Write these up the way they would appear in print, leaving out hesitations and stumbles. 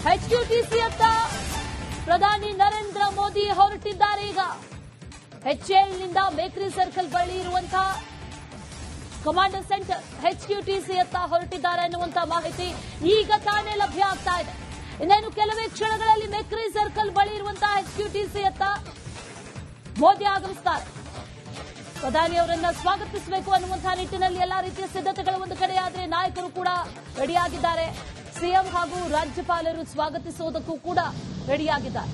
HQTCಯತ್ತ ಪ್ರಧಾನಿ ನರೇಂದ್ರ ಮೋದಿ ಹೊರಟಿದ್ದಾರೆ. ಈಗ HALನಿಂದ ಬೇಕರಿ ಸರ್ಕಲ್ ಬಳಿ ಇರುವಂತಹ ಕಮಾಂಡರ್ ಸೆಂಟರ್ HQTCಯತ್ತ ಹೊರಟಿದ್ದಾರೆ ಅನ್ನುವಂತಹ ಮಾಹಿತಿ ಈಗ ತಾನೇ ಲಭ್ಯ ಆಗ್ತಾ ಇದೆ. ಇನ್ನೇನು ಕೆಲವೇ ಕ್ಷಣಗಳಲ್ಲಿ ಬೇಕರಿ ಸರ್ಕಲ್ ಬಳಿ ಇರುವಂತಹ HQTCಯತ್ತ ಮೋದಿ ಆಗಮಿಸುತ್ತಾರೆ. ಪ್ರಧಾನಿಯವರನ್ನ ಸ್ವಾಗತಿಸಬೇಕು ಅನ್ನುವಂತಹ ನಿಟ್ಟಿನಲ್ಲಿ ಎಲ್ಲಾ ರೀತಿಯ ಸಿದ್ಧತೆಗಳು ಒಂದು ಕಡೆಯಾದರೆ ನಾಯಕರು ಕೂಡ ರೆಡಿಯಾಗಿದ್ದಾರೆ. ಸಿಎಂ ಹಾಗೂ ರಾಜ್ಯಪಾಲರು ಸ್ವಾಗತಿಸುವುದಕ್ಕೂ ಕೂಡ ರೆಡಿಯಾಗಿದ್ದಾರೆ.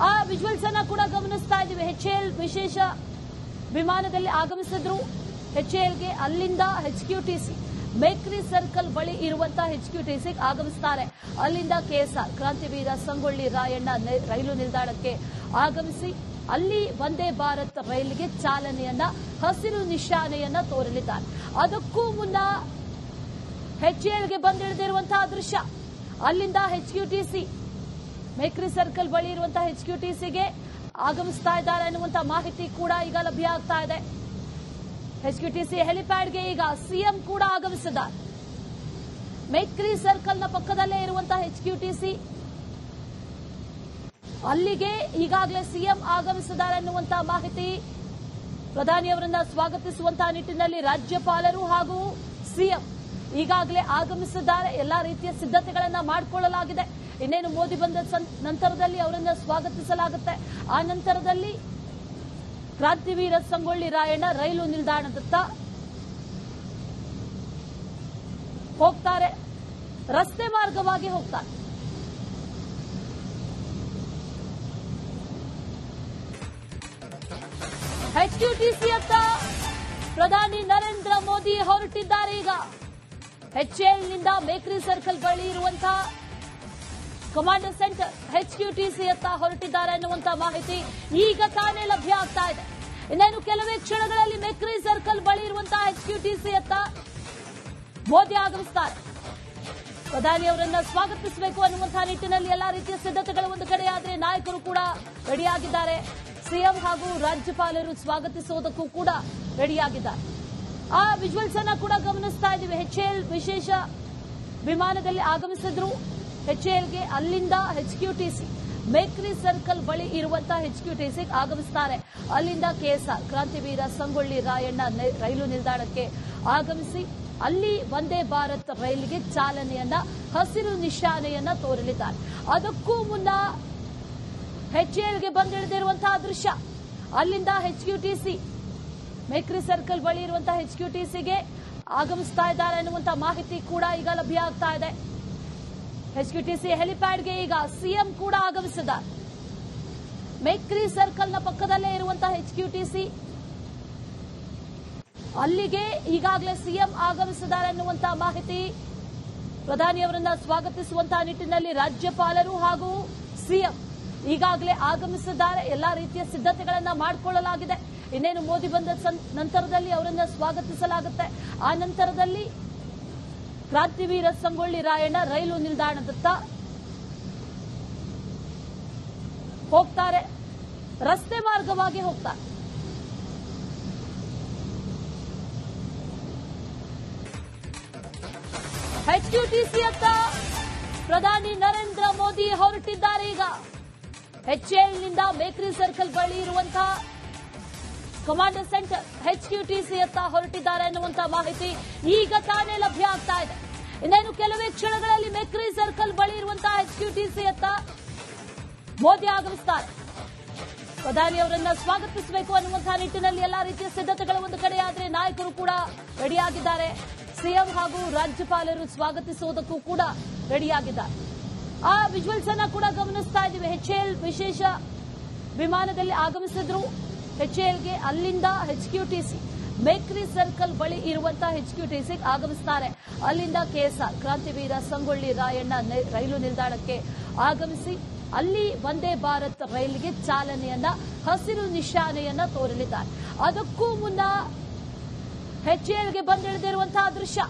ಆ ವಿಜುವಲ್ಸ್ ಅನ್ನ ಕೂಡ ಗಮನಿಸ್ತಾ ಇದ್ದೀವಿ. HAL ವಿಶೇಷ ವಿಮಾನದಲ್ಲಿ ಆಗಮಿಸಿದ್ರು. HALಗೆ ಅಲ್ಲಿಂದ HQTC ಬೇಕರಿ ಸರ್ಕಲ್ ಬಳಿ ಇರುವಂತಹ HQTC ಆಗಮಿಸುತ್ತಾರೆ. ಅಲ್ಲಿಂದ KSR ಕ್ರಾಂತಿವೀರ ಸಂಗೊಳ್ಳಿ ರಾಯಣ್ಣ ರೈಲು ನಿಲ್ದಾಣಕ್ಕೆ ಆಗಮಿಸಿ ಅಲ್ಲಿ ವಂದೇ ಭಾರತ್ ರೈಲಿಗೆ ಚಾಲನೆಯನ್ನ ಹಸಿರು ನಿಶಾನೆಯನ್ನ ತೋರಲಿದ್ದಾರೆ. ಅದಕ್ಕೂ ಮುನ್ನ HALಗೆ ಬಂದಿಳಿದಿರುವಂತಹ ದೃಶ್ಯ. ಅಲ್ಲಿಂದ HQTC ಬೇಕರಿ ಸರ್ಕಲ್ ಬಳಿ ಇರುವಂತಹ HQTCಗೆ ಆಗಮಿಸ್ತಾ ಇದ್ದಾರೆ ಅನ್ನುವಂತಹ ಮಾಹಿತಿ ಕೂಡ ಈಗ ಲಭ್ಯ ಆಗ್ತಾ ಇದೆ. HQTC ಹೆಲಿಪ್ಯಾಡ್ಗೆ ಈಗ ಸಿಎಂ ಕೂಡ ಆಗಮಿಸಿದ್ದಾರೆ. ಬೇಕರಿ ಸರ್ಕಲ್ನ ಪಕ್ಕದಲ್ಲೇ ಇರುವಂತಹ HQTC ಅಲ್ಲಿಗೆ ಈಗಾಗಲೇ ಸಿಎಂ ಆಗಮಿಸಿದ್ದಾರೆ ಅನ್ನುವಂತಹ ಮಾಹಿತಿ. ಪ್ರಧಾನಿಯವರನ್ನ ಸ್ವಾಗತಿಸುವಂತಹ ನಿಟ್ಟಿನಲ್ಲಿ ರಾಜ್ಯಪಾಲರು ಹಾಗೂ ಸಿಎಂ ಈಗಾಗಲೇ ಆಗಮಿಸಿದ್ದಾರೆ. ಎಲ್ಲಾ ರೀತಿಯ ಸಿದ್ಧತೆಗಳನ್ನ ಮಾಡಿಕೊಳ್ಳಲಾಗಿದೆ. ಇನ್ನೇನು ಮೋದಿ ಬಂದ ನಂತರದಲ್ಲಿ ಅವರನ್ನ ಸ್ವಾಗತಿಸಲಾಗುತ್ತೆ. ಆ ನಂತರದಲ್ಲಿ ಕ್ರಾಂತಿವೀರ ಸಂಗೊಳ್ಳಿ ರಾಯಣ್ಣ ರೈಲು ನಿಲ್ದಾಣದತ್ತ ಹೋಗ್ತಾರೆ. ರಸ್ತೆ ಮಾರ್ಗವಾಗಿ ಹೋಗ್ತಾರೆ. HQTCಯತ್ತ ಪ್ರಧಾನಿ ನರೇಂದ್ರ ಮೋದಿ ಹೊರಟಿದ್ದಾರೆ. ಈಗ HALನಿಂದ ಬೇಕರಿ ಸರ್ಕಲ್ ಬಳಿ ಇರುವಂತಹ ಕಮಾಂಡರ್ ಸೆಂಟರ್ HQTCಯತ್ತ ಹೊರಟಿದ್ದಾರೆ ಅನ್ನುವಂತಹ ಮಾಹಿತಿ ಈಗ ತಾನೇ ಲಭ್ಯ ಆಗ್ತಾ ಇದೆ. ಇನ್ನೇನು ಕೆಲವೇ ಕ್ಷಣಗಳಲ್ಲಿ ಬೇಕರಿ ಸರ್ಕಲ್ ಬಳಿ ಇರುವಂತಹ HQTCಯತ್ತ ಮೋದಿ ಆಗಮಿಸುತ್ತಾರೆ. ಪ್ರಧಾನಿಯವರನ್ನ ಸ್ವಾಗತಿಸಬೇಕು ಅನ್ನುವಂತಹ ನಿಟ್ಟಿನಲ್ಲಿ ಎಲ್ಲಾ ರೀತಿಯ ಸಿದ್ಧತೆಗಳು ಒಂದು ಕಡೆಯಾದರೆ ನಾಯಕರು ಕೂಡ ರೆಡಿಯಾಗಿದ್ದಾರೆ. ಸಿಎಂ ಹಾಗೂ ರಾಜ್ಯಪಾಲರು ಸ್ವಾಗತಿಸುವುದಕ್ಕೂ ಕೂಡ ರೆಡಿಯಾಗಿದ್ದಾರೆ. ಆ ವಿಜುವಲ್ಸ್ ಅನ್ನ ಕೂಡ ಗಮನಿಸ್ತಾ ಇದ್ದೀವಿ. HAL ವಿಶೇಷ ವಿಮಾನದಲ್ಲಿ ಆಗಮಿಸಿದ್ರು. HALಗೆ ಅಲ್ಲಿಂದ HQTC ಬೇಕರಿ ಸರ್ಕಲ್ ಬಳಿ ಇರುವಂತಹ HQTC ಆಗಮಿಸುತ್ತಾರೆ. ಅಲ್ಲಿಂದ KSR ಕ್ರಾಂತಿವೀರ ಸಂಗೊಳ್ಳಿ ರಾಯಣ್ಣ ರೈಲು ನಿಲ್ದಾಣಕ್ಕೆ ಆಗಮಿಸಿ ಅಲ್ಲಿ ವಂದೇ ಭಾರತ್ ರೈಲಿಗೆ ಚಾಲನೆಯನ್ನ ಹಸಿರು ನಿಶಾನೆಯನ್ನ ತೋರಲಿದ್ದಾರೆ. ಅದಕ್ಕೂ ಮುನ್ನ HALಗೆ ಬಂದಿಳಿದಿರುವಂತಹ ದೃಶ್ಯ. ಅಲ್ಲಿಂದ HQTC ಬೇಕರಿ ಸರ್ಕಲ್ ಬಳಿ ಇರುವಂತಹ HQTCಗೆ ಆಗಮಿಸ್ತಾ ಇದ್ದಾರೆ ಅನ್ನುವಂತಹ ಮಾಹಿತಿ ಕೂಡ ಈಗ ಲಭ್ಯ ಆಗ್ತಾ ಇದೆ. HQTC ಹೆಲಿಪ್ಯಾಡ್ಗೆ ಈಗ ಸಿಎಂ ಕೂಡ ಆಗಮಿಸಿದ್ದಾರೆ. ಬೇಕರಿ ಸರ್ಕಲ್ನ ಪಕ್ಕದಲ್ಲೇ ಇರುವಂತಹ HQTC ಅಲ್ಲಿಗೆ ಈಗಾಗಲೇ ಸಿಎಂ ಆಗಮಿಸಿದ್ದಾರೆ ಅನ್ನುವಂತಹ ಮಾಹಿತಿ. ಪ್ರಧಾನಿಯವರನ್ನ ಸ್ವಾಗತಿಸುವಂತಹ ನಿಟ್ಟಿನಲ್ಲಿ ರಾಜ್ಯಪಾಲರು ಹಾಗೂ ಸಿಎಂ ಈಗಾಗಲೇ ಆಗಮಿಸಿದ್ದಾರೆ. ಎಲ್ಲಾ ರೀತಿಯ ಸಿದ್ಧತೆಗಳನ್ನ ಮಾಡಿಕೊಳ್ಳಲಾಗಿದೆ. ಇನ್ನೇನು ಮೋದಿ ಬಂದ ನಂತರದಲ್ಲಿ ಅವರನ್ನ ಸ್ವಾಗತಿಸಲಾಗುತ್ತೆ. ಆ ನಂತರದಲ್ಲಿ ಕ್ರಾಂತಿವೀರ ಸಂಗೊಳ್ಳಿ ರಾಯಣ್ಣ ರೈಲು ನಿಲ್ದಾಣದತ್ತ ಹೋಗ್ತಾರೆ. ರಸ್ತೆ ಮಾರ್ಗವಾಗಿ ಹೋಗ್ತಾರೆ. HQTCಯತ್ತ ಪ್ರಧಾನಿ ನರೇಂದ್ರ ಮೋದಿ ಹೊರಟಿದ್ದಾರೆ. ಈಗ HALನಿಂದ ಬೇಕರಿ ಸರ್ಕಲ್ ಬಳಿ ಇರುವಂತಹ ಕಮಾಂಡರ್ ಸೆಂಟರ್ HQTCಯತ್ತ ಹೊರಟಿದ್ದಾರೆ ಅನ್ನುವಂತಹ ಮಾಹಿತಿ ಈಗ ತಾನೇ ಲಭ್ಯ ಆಗ್ತಾ ಇದೆ. ಇನ್ನೇನು ಕೆಲವೇ ಕ್ಷಣಗಳಲ್ಲಿ ಬೇಕರಿ ಸರ್ಕಲ್ ಬಳಿ ಇರುವಂತಹ HQTCಯತ್ತ ಮೋದಿ ಆಗಮಿಸುತ್ತಾರೆ. ಪ್ರಧಾನಿಯವರನ್ನ ಸ್ವಾಗತಿಸಬೇಕು ಅನ್ನುವಂತಹ ನಿಟ್ಟಿನಲ್ಲಿ ಎಲ್ಲಾ ರೀತಿಯ ಸಿದ್ಧತೆಗಳು ಒಂದು ಕಡೆಯಾದರೆ ನಾಯಕರು ಕೂಡ ರೆಡಿಯಾಗಿದ್ದಾರೆ. ಸಿಎಂ ಹಾಗೂ ರಾಜ್ಯಪಾಲರು ಸ್ವಾಗತಿಸುವುದಕ್ಕೂ ಕೂಡ ರೆಡಿಯಾಗಿದ್ದಾರೆ. ಆ ವಿಜುವಲ್ಸ್ ಅನ್ನ ಕೂಡ ಗಮನಿಸ್ತಾ ಇದ್ದೀವಿ. HAL ವಿಶೇಷ ವಿಮಾನದಲ್ಲಿ ಆಗಮಿಸಿದ್ರು. HALಗೆ ಅಲ್ಲಿಂದ HQTC ಬೇಕರಿ ಸರ್ಕಲ್ ಬಳಿ ಇರುವಂತಹ HQTC ಆಗಮಿಸುತ್ತಾರೆ. ಅಲ್ಲಿಂದ KSR ಕ್ರಾಂತಿವೀರ ಸಂಗೊಳ್ಳಿ ರಾಯಣ್ಣ ರೈಲು ನಿಲ್ದಾಣಕ್ಕೆ ಆಗಮಿಸಿ ಅಲ್ಲಿ ವಂದೇ ಭಾರತ್ ರೈಲಿಗೆ ಚಾಲನೆಯನ್ನ ಹಸಿರು ನಿಶಾನೆಯನ್ನ ತೋರಲಿದ್ದಾರೆ. ಅದಕ್ಕೂ ಮುನ್ನ HALಗೆ ಬಂದಿಳಿದಿರುವಂತಹ ದೃಶ್ಯ.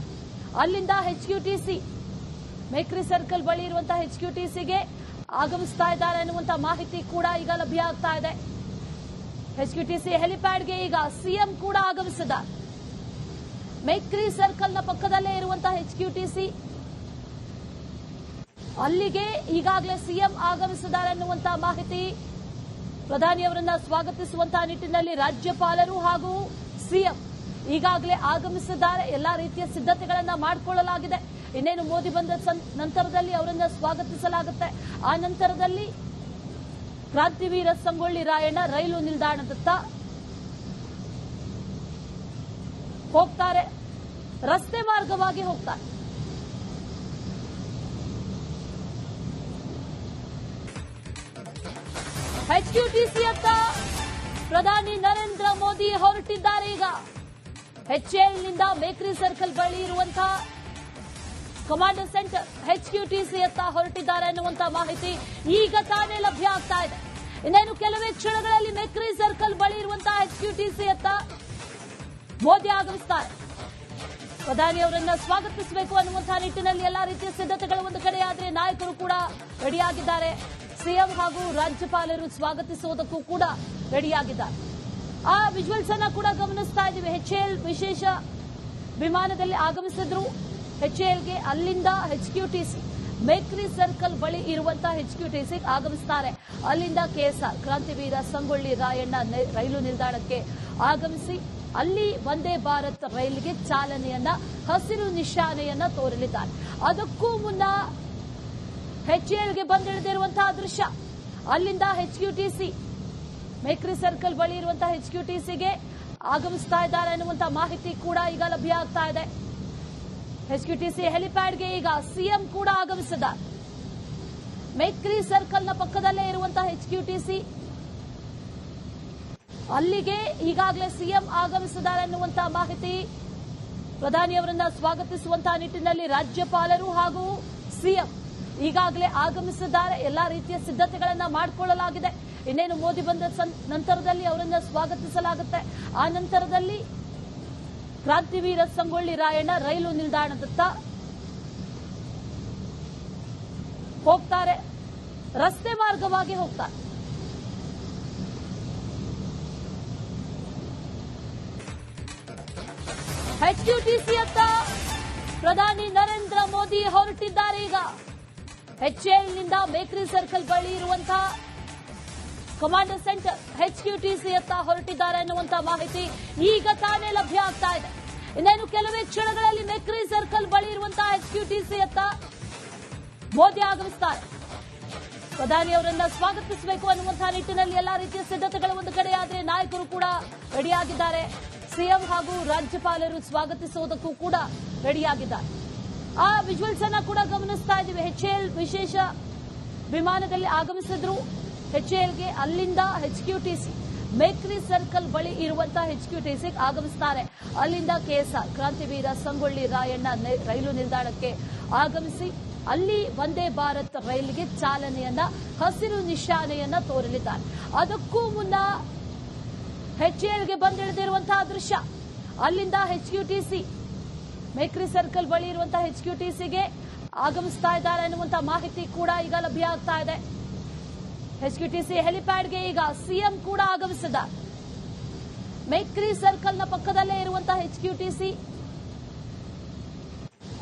ಅಲ್ಲಿಂದ HQTC ಬೇಕರಿ ಸರ್ಕಲ್ ಬಳಿ ಇರುವಂತಹ HQTCಗೆ ಆಗಮಿಸ್ತಾ ಇದ್ದಾರೆ ಅನ್ನುವಂತಹ ಮಾಹಿತಿ ಕೂಡ ಈಗ ಲಭ್ಯ ಆಗ್ತಾ ಇದೆ. HQTC ಹೆಲಿಪ್ಯಾಡ್ಗೆ ಈಗ ಸಿಎಂ ಕೂಡ ಆಗಮಿಸಿದ್ದಾರೆ. ಬೇಕರಿ ಸರ್ಕಲ್ನ ಪಕ್ಕದಲ್ಲೇ ಇರುವಂತಹ HQTC ಅಲ್ಲಿಗೆ ಈಗಾಗಲೇ ಸಿಎಂ ಆಗಮಿಸಿದ್ದಾರೆ ಅನ್ನುವಂತಹ ಮಾಹಿತಿ. ಪ್ರಧಾನಿಯವರನ್ನ ಸ್ವಾಗತಿಸುವಂತಹ ನಿಟ್ಟಿನಲ್ಲಿ ರಾಜ್ಯಪಾಲರು ಹಾಗೂ ಸಿಎಂ ಈಗಾಗಲೇ ಆಗಮಿಸಿದ್ದಾರೆ. ಎಲ್ಲಾ ರೀತಿಯ ಸಿದ್ಧತೆಗಳನ್ನ ಮಾಡಿಕೊಳ್ಳಲಾಗಿದೆ. ಇನ್ನೇನು ಮೋದಿ ಬಂದ ನಂತರದಲ್ಲಿ ಅವರನ್ನ ಸ್ವಾಗತಿಸಲಾಗುತ್ತೆ. ಆ ನಂತರದಲ್ಲಿ ಕ್ರಾಂತಿವೀರ ಸಂಗೊಳ್ಳಿ ರಾಯಣ್ಣ ರೈಲು ನಿಲ್ದಾಣದತ್ತ ಹೋಗ್ತಾರೆ. ರಸ್ತೆ ಮಾರ್ಗವಾಗಿ ಹೋಗ್ತಾರೆ. HQTCಯತ್ತ ಪ್ರಧಾನಿ ನರೇಂದ್ರ ಮೋದಿ ಹೊರಟಿದ್ದಾರೆ. ಈಗ HALನಿಂದ ಮೇಕ್ರಿ ಸರ್ಕಲ್ ಬಳಿ ಇರುವಂತಹ ಕಮಾಂಡರ್ ಸೆಂಟರ್ HQTCಯತ್ತ ಹೊರಟಿದ್ದಾರೆ ಅನ್ನುವಂತಹ ಮಾಹಿತಿ ಈಗ ತಾನೇ ಲಭ್ಯ ಆಗ್ತಾ ಇದೆ. ಇನ್ನೇನು ಕೆಲವೇ ಕ್ಷಣಗಳಲ್ಲಿ ಮೇಕ್ರಿ ಸರ್ಕಲ್ ಬಳಿ ಇರುವಂತಹ HQTCಯತ್ತ ಮೋದಿ ಆಗಮಿಸುತ್ತಾರೆ. ಪ್ರಧಾನಿಯವರನ್ನ ಸ್ವಾಗತಿಸಬೇಕು ಅನ್ನುವಂತಹ ನಿಟ್ಟಿನಲ್ಲಿ ಎಲ್ಲಾ ರೀತಿಯ ಸಿದ್ಧತೆಗಳು ಒಂದು ಕಡೆಯಾದರೆ ನಾಯಕರು ಕೂಡ ರೆಡಿಯಾಗಿದ್ದಾರೆ. ಸಿಎಂ ಹಾಗೂ ರಾಜ್ಯಪಾಲರು ಸ್ವಾಗತಿಸುವುದಕ್ಕೂ ಕೂಡ ರೆಡಿಯಾಗಿದ್ದಾರೆ. ಆ ವಿಜುವಲ್ಸ್ ಅನ್ನ ಕೂಡ ಗಮನಿಸ್ತಾ ಇದ್ದೀವಿ. HAL ವಿಶೇಷ ವಿಮಾನದಲ್ಲಿ ಆಗಮಿಸಿದ್ರು. HALಗೆ ಅಲ್ಲಿಂದ HQTC ಮೇಕ್ರಿ ಸರ್ಕಲ್ ಬಳಿ ಇರುವಂತಹ HQTC ಆಗಮಿಸುತ್ತಾರೆ. ಅಲ್ಲಿಂದ KSR ಕ್ರಾಂತಿವೀರ ಸಂಗೊಳ್ಳಿ ರಾಯಣ್ಣ ರೈಲು ನಿಲ್ದಾಣಕ್ಕೆ ಆಗಮಿಸಿ ಅಲ್ಲಿ ವಂದೇ ಭಾರತ್ ರೈಲಿಗೆ ಚಾಲನೆಯನ್ನ ಹಸಿರು ನಿಶಾನೆಯನ್ನ ತೋರಲಿದ್ದಾರೆ. ಅದಕ್ಕೂ ಮುನ್ನ HALಗೆ ಬಂದಿಳಿದಿರುವಂತಹ ದೃಶ್ಯ. ಅಲ್ಲಿಂದ HQTC ಮೇಕ್ರಿ ಸರ್ಕಲ್ ಬಳಿ ಇರುವಂತಹ HQTCಗೆ ಆಗಮಿಸ್ತಾ ಇದ್ದಾರೆ ಅನ್ನುವಂತಹ ಮಾಹಿತಿ ಕೂಡ ಈಗ ಲಭ್ಯ ಆಗ್ತಾ ಇದೆ. HQTC ಹೆಲಿಪ್ಯಾಡ್ಗೆ ಈಗ ಸಿಎಂ ಕೂಡ ಆಗಮಿಸಿದ್ದಾರೆ. ಮೇಕ್ರಿ ಸರ್ಕಲ್ನ ಪಕ್ಕದಲ್ಲೇ ಇರುವಂತಹ HQTC ಅಲ್ಲಿಗೆ ಈಗಾಗಲೇ ಸಿಎಂ ಆಗಮಿಸಿದ್ದಾರೆ ಅನ್ನುವಂತಹ ಮಾಹಿತಿ. ಪ್ರಧಾನಿಯವರನ್ನ ಸ್ವಾಗತಿಸುವಂತಹ ನಿಟ್ಟಿನಲ್ಲಿ ರಾಜ್ಯಪಾಲರು ಹಾಗೂ ಸಿಎಂ ಈಗಾಗಲೇ ಆಗಮಿಸಿದ್ದಾರೆ. ಎಲ್ಲಾ ರೀತಿಯ ಸಿದ್ಧತೆಗಳನ್ನ ಮಾಡಿಕೊಳ್ಳಲಾಗಿದೆ. ಇನ್ನೇನು ಮೋದಿ ಬಂದ ನಂತರದಲ್ಲಿ ಅವರನ್ನ ಸ್ವಾಗತಿಸಲಾಗುತ್ತೆ. ಆ ನಂತರದಲ್ಲಿ ಕ್ರಾಂತಿವೀರ ಸಂಗೊಳ್ಳಿ ರಾಯಣ್ಣ ರೈಲು ನಿಲ್ದಾಣದತ್ತ ಹೋಗ್ತಾರೆ. ರಸ್ತೆ ಮಾರ್ಗವಾಗಿ ಹೋಗ್ತಾರೆ. HQTCಯತ್ತ ಪ್ರಧಾನಿ ನರೇಂದ್ರ ಮೋದಿ ಹೊರಟಿದ್ದಾರೆ. ಈಗ HALನಿಂದ ಮೇಕ್ರಿ ಸರ್ಕಲ್ ಬಳಿ ಇರುವಂತಹ ಕಮಾಂಡರ್ ಸೆಂಟರ್ HQTCಯತ್ತ ಹೊರಟಿದ್ದಾರೆ ಅನ್ನುವಂತಹ ಮಾಹಿತಿ ಈಗ ತಾನೇ ಲಭ್ಯ ಆಗ್ತಾ ಇದೆ. ಇನ್ನೇನು ಕೆಲವೇ ಕ್ಷಣಗಳಲ್ಲಿ ಮೇಕ್ರಿ ಸರ್ಕಲ್ ಬಳಿ ಇರುವಂತಹ HQTCಯತ್ತ ಮೋದಿ ಆಗಮಿಸುತ್ತಾರೆ. ಪ್ರಧಾನಿಯವರನ್ನ ಸ್ವಾಗತಿಸಬೇಕು ಅನ್ನುವಂತಹ ನಿಟ್ಟಿನಲ್ಲಿ ಎಲ್ಲಾ ರೀತಿಯ ಸಿದ್ಧತೆಗಳು ಒಂದು ಕಡೆಯಾದರೆ ನಾಯಕರು ಕೂಡ ರೆಡಿಯಾಗಿದ್ದಾರೆ. ಸಿಎಂ ಹಾಗೂ ರಾಜ್ಯಪಾಲರು ಸ್ವಾಗತಿಸುವುದಕ್ಕೂ ಕೂಡ ರೆಡಿಯಾಗಿದ್ದಾರೆ. ಆ ವಿಜುವಲ್ಸ್ ಅನ್ನ ಕೂಡ ಗಮನಿಸ್ತಾ ಇದ್ದೀವಿ. HAL ವಿಶೇಷ ವಿಮಾನದಲ್ಲಿ ಆಗಮಿಸಿದ್ರು. HALಗೆ ಅಲ್ಲಿಂದ HQTC ಮೇಕ್ರಿ ಸರ್ಕಲ್ ಬಳಿ ಇರುವಂತಹ HQTC ಆಗಮಿಸುತ್ತಾರೆ. ಅಲ್ಲಿಂದ KSR ಕ್ರಾಂತಿವೀರ ಸಂಗೊಳ್ಳಿ ರಾಯಣ್ಣ ರೈಲು ನಿಲ್ದಾಣಕ್ಕೆ ಆಗಮಿಸಿ ಅಲ್ಲಿ ವಂದೇ ಭಾರತ್ ರೈಲಿಗೆ ಚಾಲನೆಯನ್ನ ಹಸಿರು ನಿಶಾನೆಯನ್ನ ತೋರಲಿದ್ದಾರೆ. ಅದಕ್ಕೂ ಮುನ್ನ HALಗೆ ಬಂದಿಳಿದಿರುವಂತಹ ದೃಶ್ಯ. ಅಲ್ಲಿಂದ HQTC ಮೇಕ್ರಿ ಸರ್ಕಲ್ ಬಳಿ ಇರುವಂತಹ HQTCಗೆ ಆಗಮಿಸ್ತಾ ಇದ್ದಾರೆ ಅನ್ನುವಂತಹ ಮಾಹಿತಿ ಕೂಡ ಈಗ ಲಭ್ಯ ಆಗ್ತಾ ಇದೆ. HQTC ಹೆಲಿಪ್ಯಾಡ್ಗೆ ಈಗ ಸಿಎಂ ಕೂಡ ಆಗಮಿಸಿದ್ದಾರೆ. ಮೇಕ್ರಿ ಸರ್ಕಲ್ನ ಪಕ್ಕದಲ್ಲೇ ಇರುವಂತಹ HQTC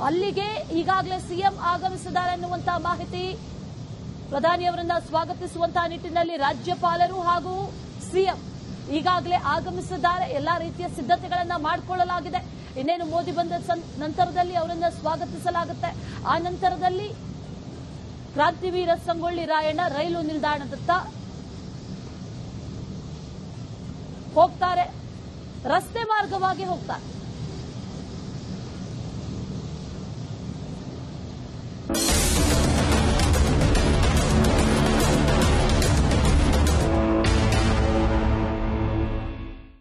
ಅಲ್ಲಿಗೆ ಈಗಾಗಲೇ ಸಿಎಂ ಆಗಮಿಸಿದ್ದಾರೆ ಅನ್ನುವಂತಹ ಮಾಹಿತಿ. ಪ್ರಧಾನಿಯವರನ್ನ ಸ್ವಾಗತಿಸುವಂತಹ ನಿಟ್ಟಿನಲ್ಲಿ ರಾಜ್ಯಪಾಲರು ಹಾಗೂ ಸಿಎಂ ಈಗಾಗಲೇ ಆಗಮಿಸಿದ್ದಾರೆ. ಎಲ್ಲಾ ರೀತಿಯ ಸಿದ್ಧತೆಗಳನ್ನ ಮಾಡಿಕೊಳ್ಳಲಾಗಿದೆ. ಇನ್ನೇನು ಮೋದಿ ಬಂದ ನಂತರದಲ್ಲಿ ಅವರನ್ನ ಸ್ವಾಗತಿಸಲಾಗುತ್ತೆ. ಆ ನಂತರದಲ್ಲಿ ಕ್ರಾಂತಿವೀರ ಸಂಗೊಳ್ಳಿ ರಾಯಣ್ಣ ರೈಲು ನಿಲ್ದಾಣದತ್ತ ಹೋಗ್ತಾರೆ. ರಸ್ತೆ ಮಾರ್ಗವಾಗಿ ಹೋಗ್ತಾರೆ.